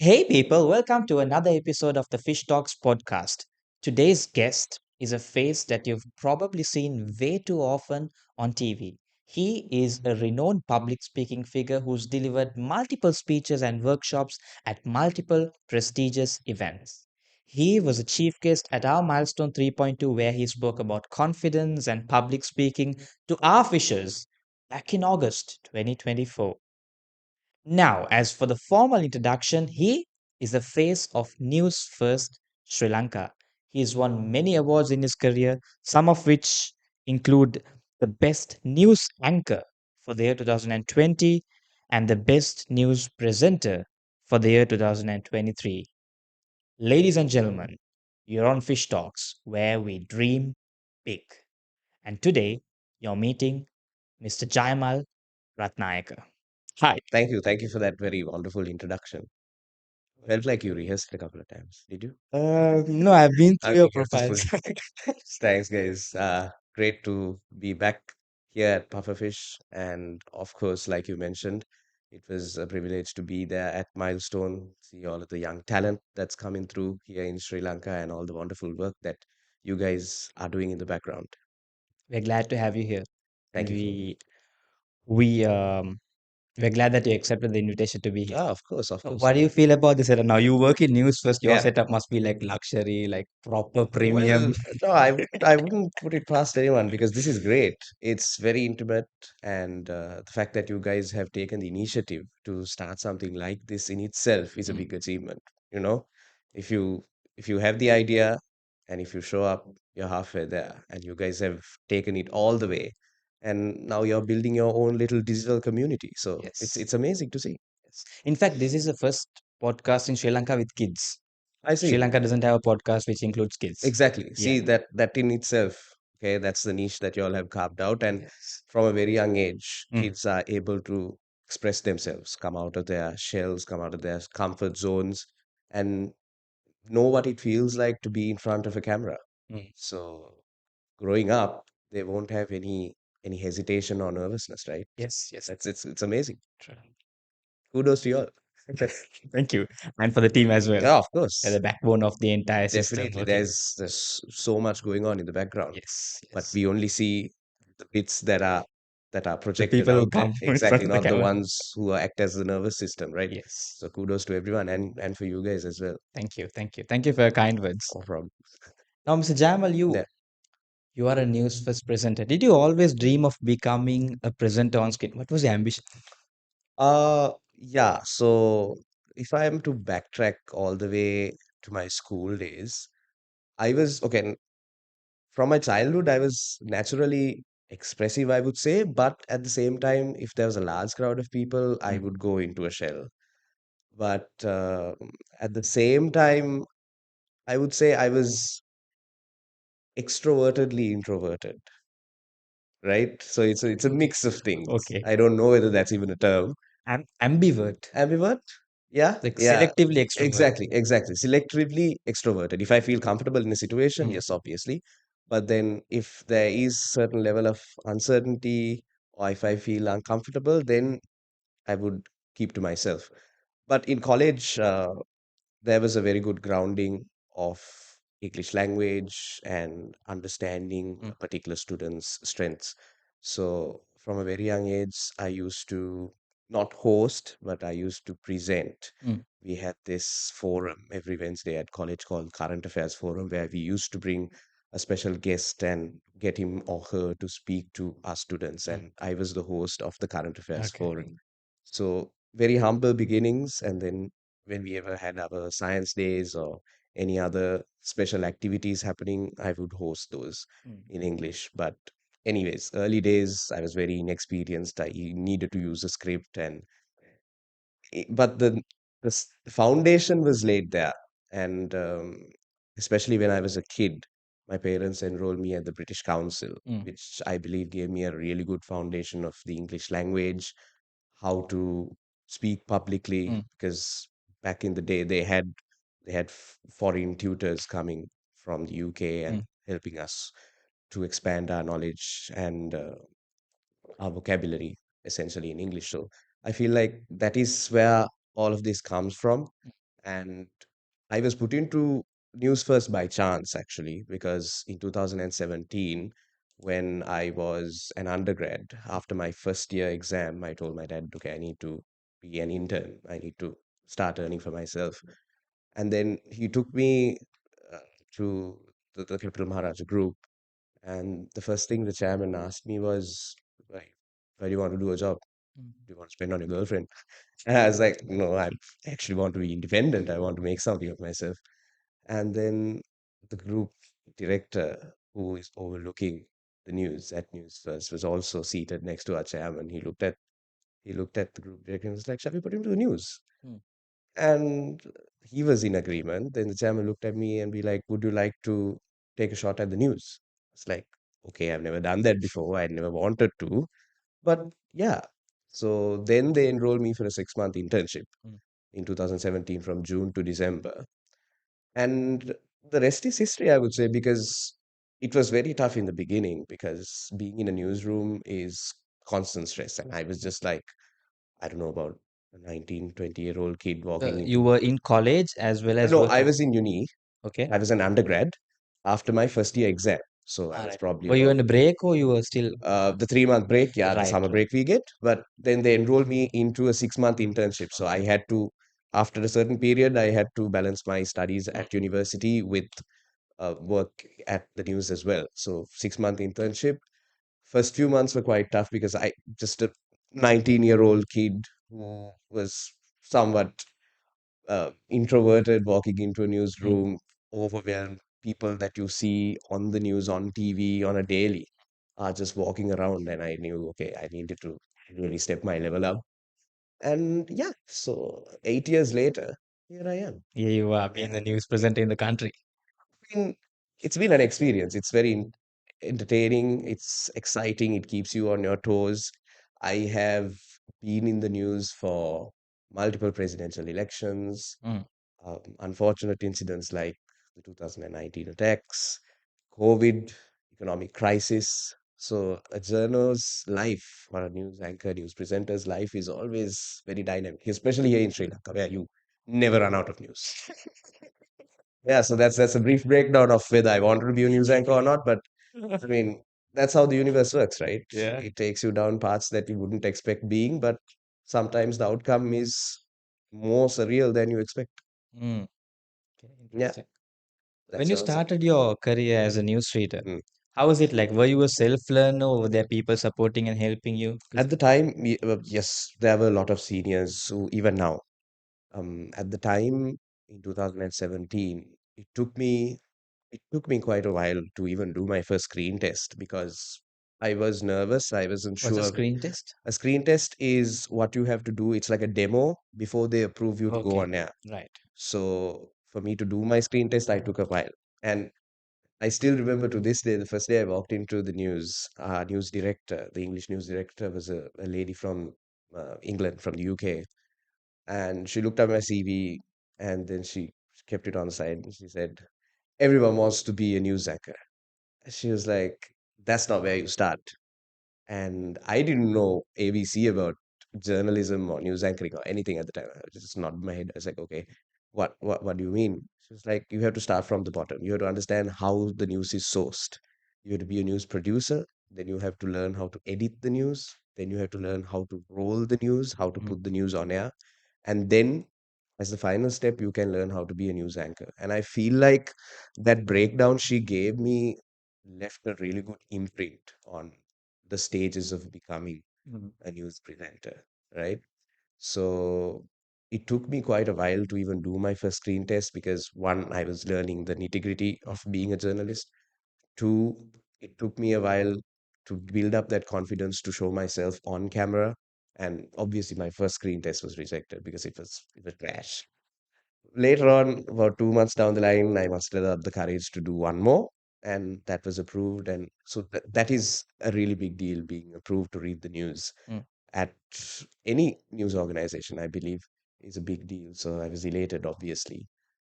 Hey people, welcome to another episode of the Fishtalks Podcast. Today's guest is a face that you've probably seen way too often on TV. He is a renowned public speaking figure who's delivered multiple speeches and workshops at multiple prestigious events. He was a chief guest at our Milestone 3.2, where he spoke about confidence and public speaking to our fishers back in August 2024. Now, as for the formal introduction, he is the face of News First Sri Lanka. He has won many awards in his career, some of which include the Best News Anchor for the year 2020 and the Best News Presenter for the year 2023. Ladies and gentlemen, you're on Fish Talks, where we dream big. And today, you're meeting Mr. Jayamal Ratnayake. Hi. Thank you. Thank you for that very wonderful introduction. Felt like you rehearsed a couple of times. Did you? No, I've been through your Okay, profiles. beautiful. Thanks, guys. Great to be back here at Pufferfish. And of course, like you mentioned, it was a privilege to be there at Milestone, see all of the young talent that's coming through here in Sri Lanka and all the wonderful work that you guys are doing in the background. We're glad to have you here, and Thank you for we we're glad that you accepted the invitation to be here. of course, of course. What do you feel about this setup? Now you work in news first. Your Yeah. setup must be like luxury, like proper premium. Well, no, I wouldn't put it past anyone because this is great. It's very intimate, and the fact that you guys have taken the initiative to start something like this in itself is a Mm. big achievement. You know, if you if you have the idea and if you show up, you're halfway there, and you guys have taken it all the way, and now you're building your own little digital community. So it's Yes, it's amazing to see. yes. In fact, this is the first podcast in Sri Lanka with kids. I Sri see. Lanka doesn't have a podcast which includes kids. Exactly. Yeah. See that in itself, okay, that's the niche that you all have carved out. And Yes. from a very young age, Mm. kids are able to express themselves, come out of their shells, come out of their comfort zones, and know what it feels like to be in front of a camera. Mm. So growing up, they won't have any hesitation or nervousness, right? Yes, yes. It's amazing. True. Kudos to you all. Thank you, and for the team as well. Yeah, of They're the course. backbone of the entire system. Definitely. Okay. There's so much going on in the background, Yes, but yes. we only see the bits that are The projected people who out there. come in front Exactly, of the not the camera. ones who act as the nervous system, right? Yes. So kudos to everyone and for you guys as well. Thank you. Thank you. Thank you for your kind words. No problem. Now, Mr. Jamal, Yeah. you are a news first presenter. Did you always dream of becoming a presenter on screen? What was your ambition? Yeah. So if I am to backtrack all the way to my school days, I was okay. From my childhood, I was naturally expressive, I would say, but at the same time, if there was a large crowd of people, I Mm. would go into a shell. But at the same time, I would say I was extrovertedly introverted, right? So it's a Okay. mix of things. Okay. I don't know whether that's even a term. Ambivert, Ambivert? Yeah, like yeah. selectively extrovert. Exactly. Selectively extroverted. If I feel comfortable in a situation, Mm. yes, obviously. But then if there is certain level of uncertainty or if I feel uncomfortable, then I would keep to myself. But in college, there was a very good grounding of English language and understanding Mm. a particular student's strengths. So from a very young age, I used to not host, but I used to present. Mm. We had this forum every Wednesday at college called Current Affairs Forum, where we used to bring a special guest and get him or her to speak to our students. Mm. And I was the host of the Current Affairs Okay. Forum. So very humble beginnings, and then when we ever had our science days or any other special activities happening, I would host those Mm. in English. But anyways, early days, I was very inexperienced. I needed to use a script, and but the foundation was laid there. And especially when I was a kid, my parents enrolled me at the British Council, Mm. which I believe gave me a really good foundation of the English language, how to speak publicly, Mm. because back in the day they had foreign tutors coming from the UK and Mm. helping us to expand our knowledge and our vocabulary essentially in English. So I feel like that is where all of this comes from. And I was put into news first by chance, actually, because in 2017, when I was an undergrad, after my first year exam, I told my dad, okay, I need to be an intern. I need to start earning for myself. And then he took me uh, to the Capital Maharaja group. And the first thing the chairman asked me was, like, why do you want to do a job? Mm. Do you want to spend on your girlfriend? And I was like, no, I actually want to be independent. I want to make something of myself. And then the group director who is overlooking the news at News First was also seated next to our chairman. He looked at the group director and was like, shall we put him to the news? Mm. And he was in agreement. Then the chairman looked at me and be like, would you like to take a shot at the news? It's like, okay, I've never done that before. I never wanted to, but yeah. So then they enrolled me for a 6 month internship Mm. in 2017 from June to December. And the rest is history, I would say, because it was very tough in the beginning because being in a newsroom is constant stress. And I was just like, I don't know, about a 19, 20-year-old kid walking You into. were in college as well as No, I working. was in uni. Okay. I was an undergrad after my first year exam. So I All was right. probably Were you about on a break or you were still? the 3 month break, yeah, the Right, summer right. break we get. But then they enrolled me into a 6 month internship. So I had to, after a certain period, I had to balance my studies Mm. at university with work at the news as well. So 6 month internship. First few months were quite tough because I just a 19-year-old kid who was somewhat introverted walking into a Mm. newsroom, overwhelmed. People that you see on the news, on TV, on a daily are just walking around. And I knew, okay, I needed to really step my level up. And yeah, so 8 years later, here I am. Yeah, you are being the news presenter in the country. Been, it's been an experience. It's very entertaining. It's exciting. It keeps you on your toes. I have been in the news for multiple presidential elections, Mm. unfortunate incidents like the 2019 attacks, COVID, economic crisis. So a journal's life or a news anchor, news presenter's life is always very dynamic, especially here in Sri Lanka, where you never run out of news. Yeah, so that's a brief breakdown of whether I wanted to be a news anchor or not. But I mean, that's how the universe works, right? Yeah. It takes you down paths that you wouldn't expect being, but sometimes the outcome is more surreal than you expect. Mm. Okay, Yeah, interesting. When that's you yours. started your career as a news reader, Mm. how was it like? Were you a self-learner or were there people supporting and helping you? 'Cause- At the time, yes, there were a lot of seniors who, even now, at the time in 2017, it took me quite a while to even do my first screen test because I was nervous. I wasn't What's a sure. screen test? A screen test is what you have to do. It's like a demo before they approve you to go Okay, on air. right. So for me to do my screen test, I took a while. And I still remember to this day, the first day I walked into the news director, the English news director was a lady from England, from the UK. And she looked at my CV and then she kept it on the side and she said, everyone wants to be a news anchor. She was like, that's not where you start. And I didn't know ABC about journalism or news anchoring or anything at the time. I was just nodded my head. I was like, okay, what do you mean? She was like, you have to start from the bottom. You have to understand how the news is sourced. You have to be a news producer. Then you have to learn how to edit the news. Then you have to learn how to roll the news, how to Mm. put the news on air. And then, as the final step, you can learn how to be a news anchor. And I feel like that breakdown she gave me left a really good imprint on the stages of becoming Mm. a news presenter, right? So it took me quite a while to even do my first screen test because one, I was learning the nitty-gritty Mm. of being a journalist. Two, it took me a while to build up that confidence to show myself on camera. And obviously my first screen test was rejected because it was trash. Later on, about 2 months down the line, I mustered up the courage to do one more, and that was approved. And so that is a really big deal, being approved to read the news Mm. at any news organization, I believe, is a big deal. So I was elated, obviously.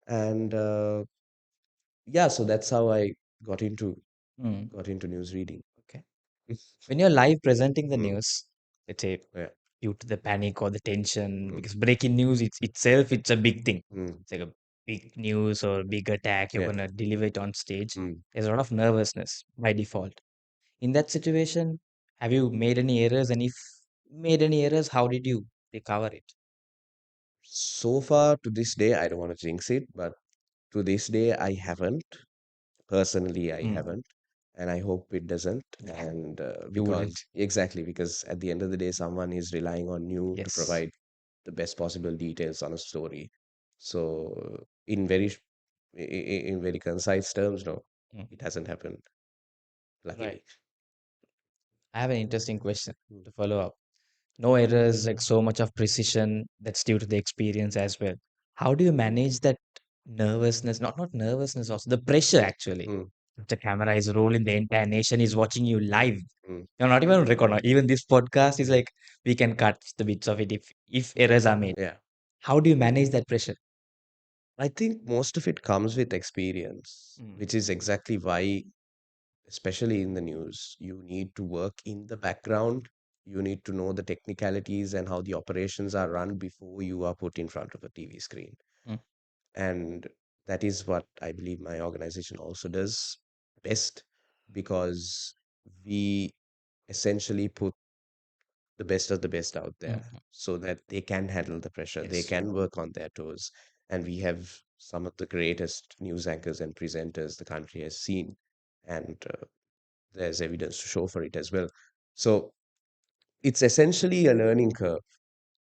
And yeah, so that's how I got into Mm. got into news reading. Okay. When you're live presenting the Mm, news, let's say yeah. due to the panic or the tension, mm, because breaking news itself it's a big thing. mm, It's like a big news or big attack. You're yeah. gonna deliver it on stage. Mm. There's a lot of nervousness by default. In that situation, have you made any errors? And if made any errors, how did you recover it? So far to this day, I don't want to jinx it, but to this day, I haven't. Personally, I Mm, haven't, and I hope it doesn't. And you wouldn't. because exactly because at the end of the day, someone is relying on you to Yes. provide the best possible details on a story. So, in very in very concise terms, no, Mm, it hasn't happened, right. luckily. I have an interesting question Mm, to follow up. No errors, like so much of precision that's due to the experience as well. How do you manage that nervousness? Not nervousness, also the pressure actually. mm, If the camera is rolling, the entire nation is watching you live. mm, You're not even on record now. Even this podcast is mm. like we can cut the bits of it if errors are made. Yeah, How do you manage that pressure? I think most of it comes with experience, Mm, which is exactly why, especially in the news, you need to work in the background. You need to know the technicalities and how the operations are run before you are put in front of a TV screen. mm, And that is what I believe my organization also does best, because we essentially put the best of the best out there mhm. so that they can handle the pressure, they Yes. can work on their toes. And we have some of the greatest news anchors and presenters the country has seen. And there's evidence to show for it as well. So it's essentially a learning curve,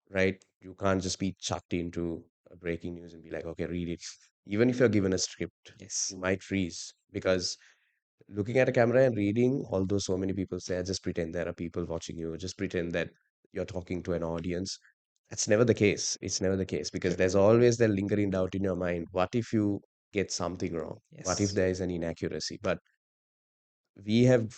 right? You can't just be chucked into a breaking news and be like, okay, read it. Even if you're given a script, Yes. you might freeze because looking at a camera and reading, although so many people say, just pretend there are people watching you, just pretend that you're talking to an audience. That's never the case. It's never the case because True. there's always that lingering doubt in your mind. What if you get something wrong? What if Yes. there is an inaccuracy? But we have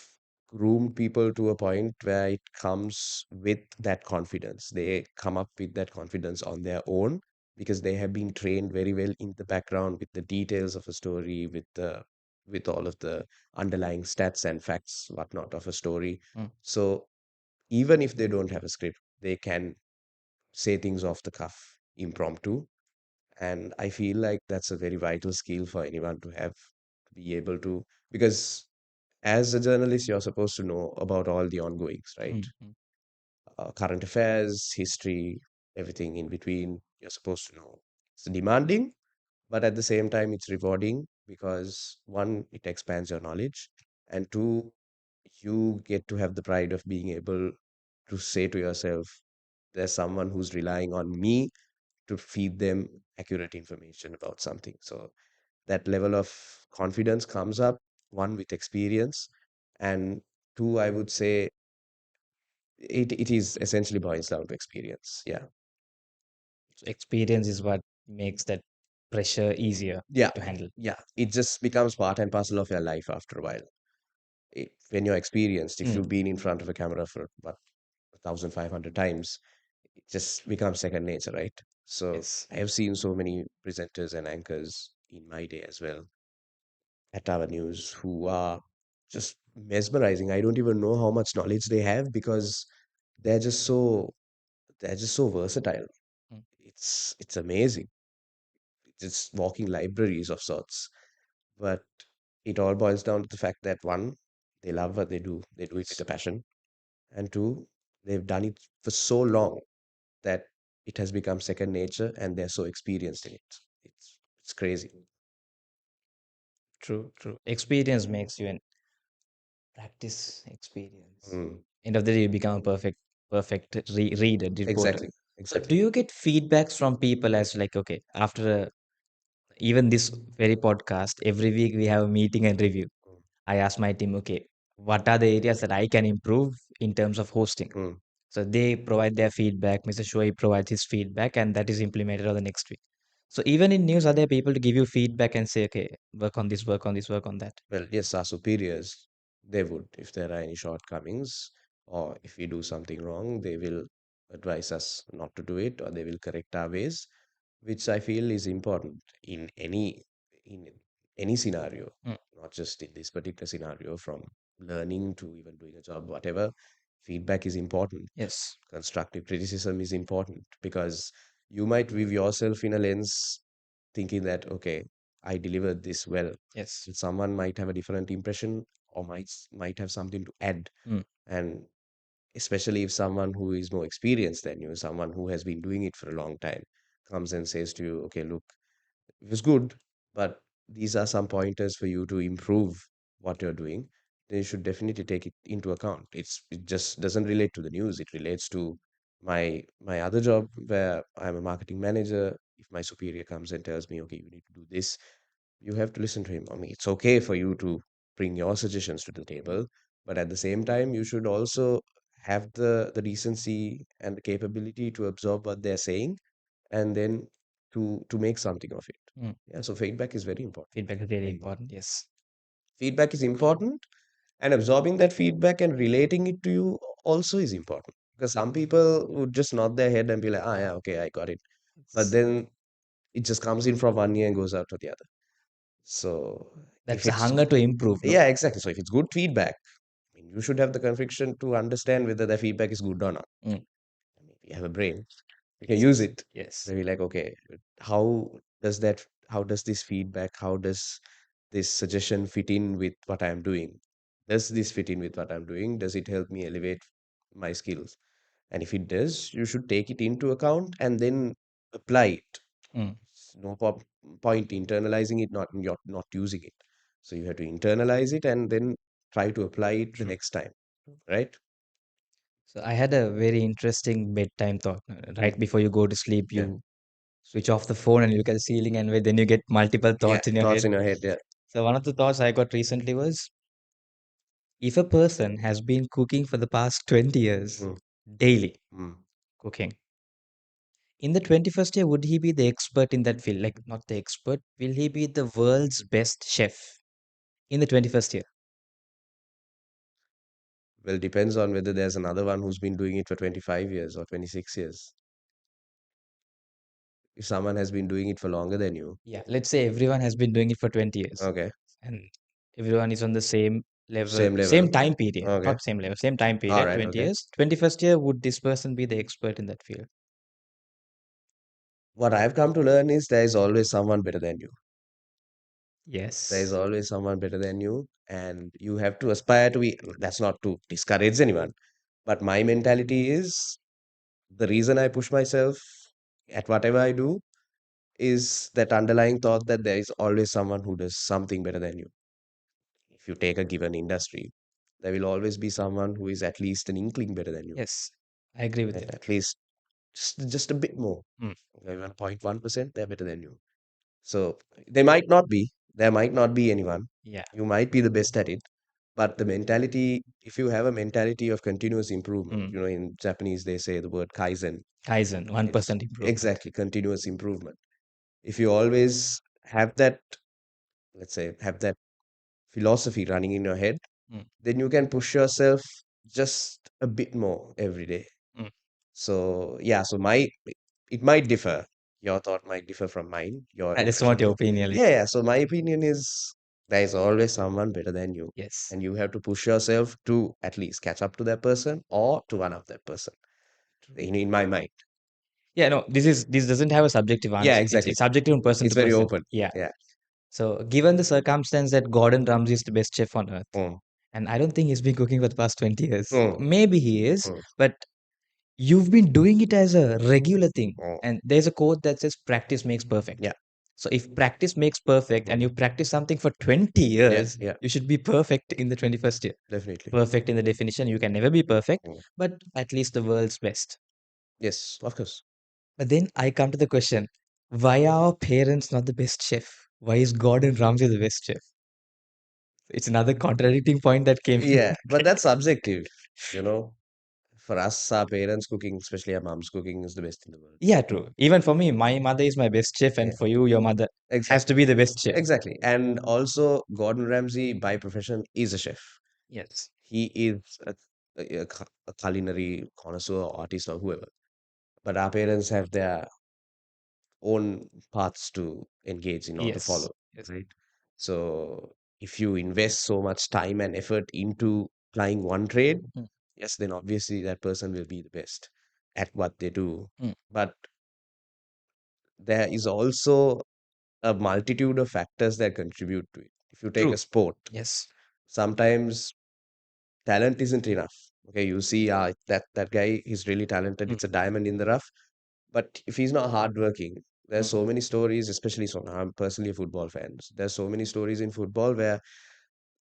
groomed people to a point where it comes with that confidence. They come up with that confidence on their own because they have been trained very well in the background with the details of a story, with all of the underlying stats and facts, whatnot of a story. Mm, So even if they don't have a script, they can say things off the cuff, impromptu. And I feel like that's a very vital skill for anyone to have, to be able to, because as a journalist, you're supposed to know about all the ongoings, right? mm, mm. Current affairs, history, everything in between. You're supposed to know. It's demanding, but at the same time, it's rewarding because one, it expands your knowledge, and two, you get to have the pride of being able to say to yourself, there's someone who's relying on me to feed them accurate information about something. So that level of confidence comes up, one with experience, and two, I would say it is essentially boils down to experience. Yeah. So experience is what makes that pressure easier Yeah. to handle. Yeah. It just becomes part and parcel of your life after a while. When you're experienced, if Mm, you've been in front of a camera for what 1,500 times, it just becomes second nature, right? So yes. I have seen so many presenters and anchors in my day as well at our news who are just mesmerizing. I don't even know how much knowledge they have because they're just so they're just so versatile. Mm, It's amazing. It's just walking libraries of sorts. But it all boils down to the fact that one, they love what they do. They do it with yes. a passion. And two, they've done it for so long that it has become second nature and they're so experienced in it. It's crazy. True. True. Experience makes you an practice experience. Mm, End of the day, you become a perfect reader, reporter. exactly. So, do Exactly. you get feedbacks from people as like, okay, after even this very podcast, every week we have a meeting and review. Mm, I ask my team, okay, what are the areas that I can improve in terms of hosting? mm. So they provide their feedback. Mr. Shoaib provides his feedback, and that is implemented on the next week. So even in news, are there people to give you feedback and say, okay, work on this, work on this, work on that? Well, yes, our superiors, they would, if there are any shortcomings or if we do something wrong, they will advise us not to do it or they will correct our ways, which I feel is important in any scenario, Mm, not just in this particular scenario, from learning to even doing a job, whatever. Feedback is important. Yes. Constructive criticism is important because you might view yourself in a lens thinking that, okay, I delivered this well. Yes. And someone might have a different impression or might have something to add. Mm. And especially if someone who is more experienced than you, someone who has been doing it for a long time, comes and says to you, okay, look, it was good, but these are some pointers for you to improve what you're doing, then you should definitely take it into account. It just doesn't relate to the news. It relates to my other job where I'm a marketing manager. If my superior comes and tells me, okay, you need to do this, you have to listen to him. I mean, it's okay for you to bring your suggestions to the table, but at the same time, you should also have the decency and the capability to absorb what they're saying and then to make something of it. Mm. Yeah, so feedback is very important. Feedback is very Very important. important. Yes. Feedback is important, and absorbing that feedback and relating it to you also is important. Because some people would just nod their head and be like, ah, yeah, okay, I got it. But It's- then it just comes in from one ear and goes out to the other. So if That's a it's, hunger to improve, no? yeah, exactly. So if it's good feedback, I mean, you should have the conviction to understand whether the feedback is good or not. Mm. I mean, if you have a brain, you can Yes. use it. Yes. Maybe like, okay, how how does this feedback, how does this suggestion fit in with what I'm doing? Does this fit in with what I'm doing? Does it help me elevate my skills? And if it does, you should take it into account and then apply it. Mm. No point internalizing it, not using it. So you have to internalize it and then try to apply it the True. next time, right? So I had a very interesting bedtime thought. Right before you go to sleep, Yeah. you switch off the phone and you look at the ceiling, and then you get multiple Yeah. thoughts in your Thoughts head. in your head. Yeah. So one of the thoughts I got recently was, if a person has been cooking for the past 20 years, Mm, daily mm. cooking, in the 21st year, would he be the expert in that field? Like, not the expert, will he be the world's best chef in the 21st year? Well, depends on whether there's another one who's been doing it for 25 years or 26 years. If someone has been doing it for longer than you, Yeah, let's say everyone has been doing it for 20 years okay, and everyone is on the same level, same same level, time period, okay, not same level, same time all period, right, 20 okay. years. 21st year, would this person be the expert in that field? What I've come to learn is there is always someone better than you. There is Yes. always someone better than you, and you have to aspire to be. That's not to discourage anyone, but my mentality is the reason I push myself at whatever I do is that underlying thought that there is always someone who does something better than you. If you take a given industry, there will always be someone who is at least an inkling better than you, Yes, I agree with right? that. At least just a bit more. Mm. Okay, 1.1%, they're better than you. So they might not be, there might not be anyone. Yeah. You might be the best at it, but the mentality, if you have a mentality of continuous improvement, Mm. in Japanese, they say the word kaizen. Kaizen, It's 1% improvement. exactly continuous improvement. If you always have that, let's say, have that philosophy running in your head, Mm. then you can push yourself just a bit more every day. Mm. So yeah, so my it might differ. Your thought might differ from mine. Your I just want impression your might. opinion. Yeah, yeah. So my opinion is there is always someone better than you. Yes. And you have to push yourself to at least catch up to that person or to one of that person. True. In my mind. Yeah, no, this doesn't have a subjective Yeah, answer. It's exactly. subjective from person It's to very person. open. Yeah. Yeah. So given the circumstance that Gordon Ramsay is the best chef on earth, Mm, and I don't think he's been cooking for the past 20 years. mm, Maybe he is, mm, but you've been doing it as a regular thing. mm. And there's a quote that says practice makes perfect. Yeah. So if practice makes perfect and Mm, you practice something for 20 yeah, years, yeah, you should be perfect in the 21st year. definitely. Perfect in the definition, you can never be perfect, Mm. but at least the world's best. Yes, of course. But then I come to the question, why are our parents not the best chef? Why is Gordon Ramsay the best chef? It's another contradicting point that came. Yeah, but that's subjective, you know. For us, our parents cooking, especially our mom's cooking, is the best in the world. Yeah, true. Even for me, my mother is my best chef, Yeah, and for you, your mother has exactly. to be the best chef. Exactly. And also, Gordon Ramsay, by profession, is a chef. Yes. He is a culinary connoisseur, or artist, or whoever. But our parents have their own paths to engage in or to Yes. follow, Yes. right? So, if you invest so much time and effort into applying one trade, yes, then obviously that person will be the best at what they do. Mm. But there is also a multitude of factors that contribute to it. If you take a True. sport, Yes. sometimes talent isn't enough. Okay, you see, that guy is really talented. Mm. It's a diamond in the rough. But if he's not hardworking, there's Mm. so many stories, especially so now I'm personally a football fan. There's so many stories in football where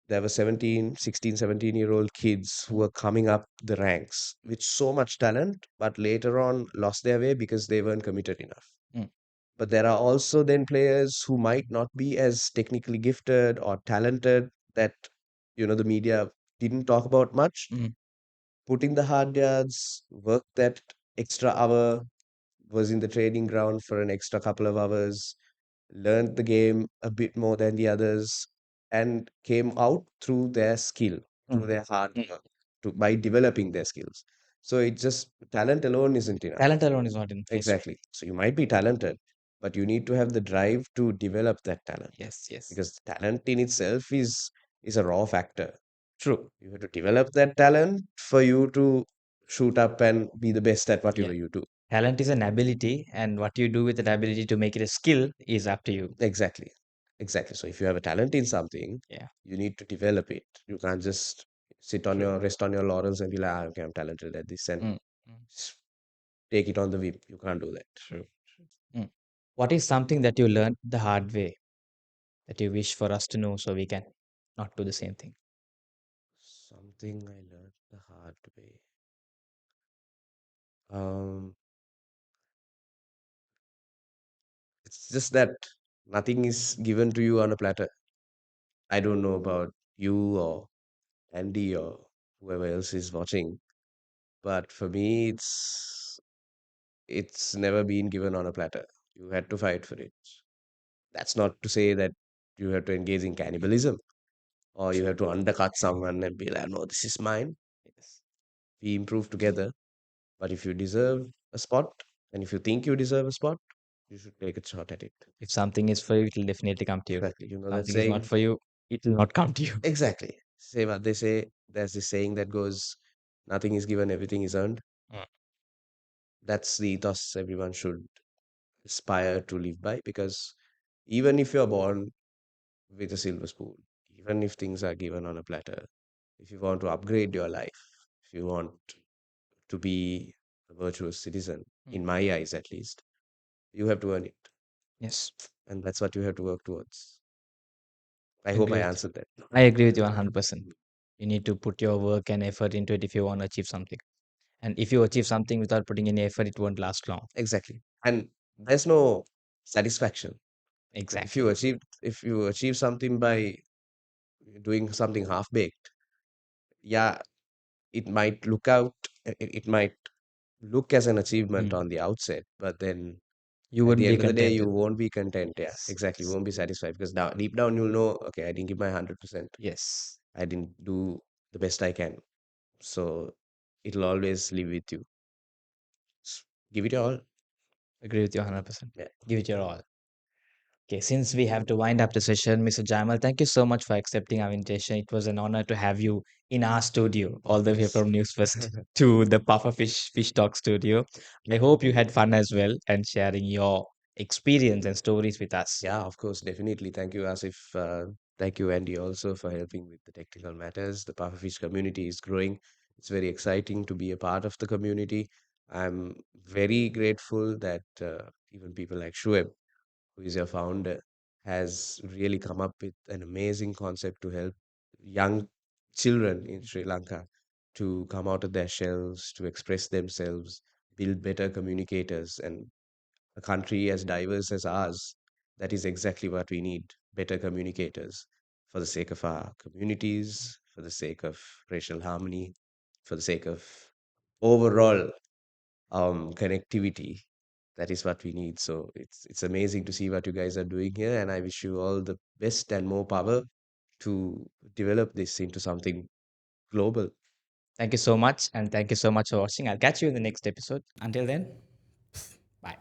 there were 17, 16, 17-year-old kids who Mm. were coming up the ranks with so much talent, but later on lost their way because they weren't committed enough. Mm. But there are also then players who might not be as technically gifted or talented that, the media didn't talk about much. Mm. Put in the hard yards, work that extra hour, was in the training ground for an extra couple of hours, learned the game a bit more than the others, and came out through their skill, through Mm. their hard Mm. work, by developing their skills. So it just talent alone isn't enough. Talent alone is not enough. Yes. Exactly. So you might be talented, but you need to have the drive to develop that talent Yes. Yes. because talent in itself is a raw factor. True. You have to develop that talent for you to shoot up and be the best at Yeah. whatever you do. Talent is an ability, and what you do with that ability to make it a skill is up to you. Exactly. Exactly. So if you have a talent in something, Yeah. you need to develop it. You can't just True. rest on your laurels and be like, okay, I'm talented at this and Mm. Mm. s- take it on the whim. You can't do that. True. True. Mm. What is something that you learned the hard way that you wish for us to know so we can not do the same thing? Something I learned the hard way. Um, it's just that nothing is given to you on a platter. I don't know about you or Andy or whoever else is watching, but for me, it's never been given on a platter. You had to fight for it. That's not to say that you have to engage in cannibalism or you have to undercut someone and be like, no, this is mine. Yes. We improve together. But if you deserve a spot and if you think you deserve a spot, you should take a shot at it. If something is for you, it will definitely come to you. Exactly. You know that Something is not saying? for you, it will not come to you. Exactly. Say what they say. There's this saying that goes, nothing is given, everything is earned. Mm. That's the ethos everyone should aspire to live by because even if you're born with a silver spoon, even if things are given on a platter, if you want to upgrade your life, if you want to be a virtuous citizen, Mm. in my eyes at least, you have to earn it. Yes. And that's what you have to work towards. I hope Agree I with answered that. I agree with you 100%. You need to put your work and effort into it if you want to achieve something. And if you achieve something without putting any effort, it won't last long. Exactly. And there's no satisfaction. Exactly. If you achieve something by doing something half baked, yeah, it might it might look as an achievement Mm. on the outset, but then You at the wouldn't be end of the day, you contented. won't be content. Yeah, Yes. exactly. You Yes. won't be satisfied because deep down you'll know, okay, I didn't give my 100%. Yes. I didn't do the best I can. So it'll always live with you. Give it your all. Agree with you 100%. Yeah. Give it your all. Okay, since we have to wind up the session, Mr. Jamal, thank you so much for accepting our invitation. It was an honor to have you in our studio, Of all the way course. from Newsfest to the Pufferfish Fish Talk studio. I hope you had fun as well and sharing your experience and stories with us. Yeah, of course, definitely. Thank you, Asif. Thank you, Andy, also for helping with the technical matters. The Pufferfish community is growing. It's very exciting to be a part of the community. I'm very grateful that even people like Shueb, who is your founder, has really come up with an amazing concept to help young children in Sri Lanka to come out of their shells, to express themselves, build better communicators, and a country as diverse as ours, that is exactly what we need, better communicators for the sake of our communities, for the sake of racial harmony, for the sake of overall connectivity. That is what we need. So it's amazing to see what you guys are doing here, and I wish you all the best and more power to develop this into something global. Thank you so much, and thank you so much for watching. I'll catch you in the next episode. Until then, bye.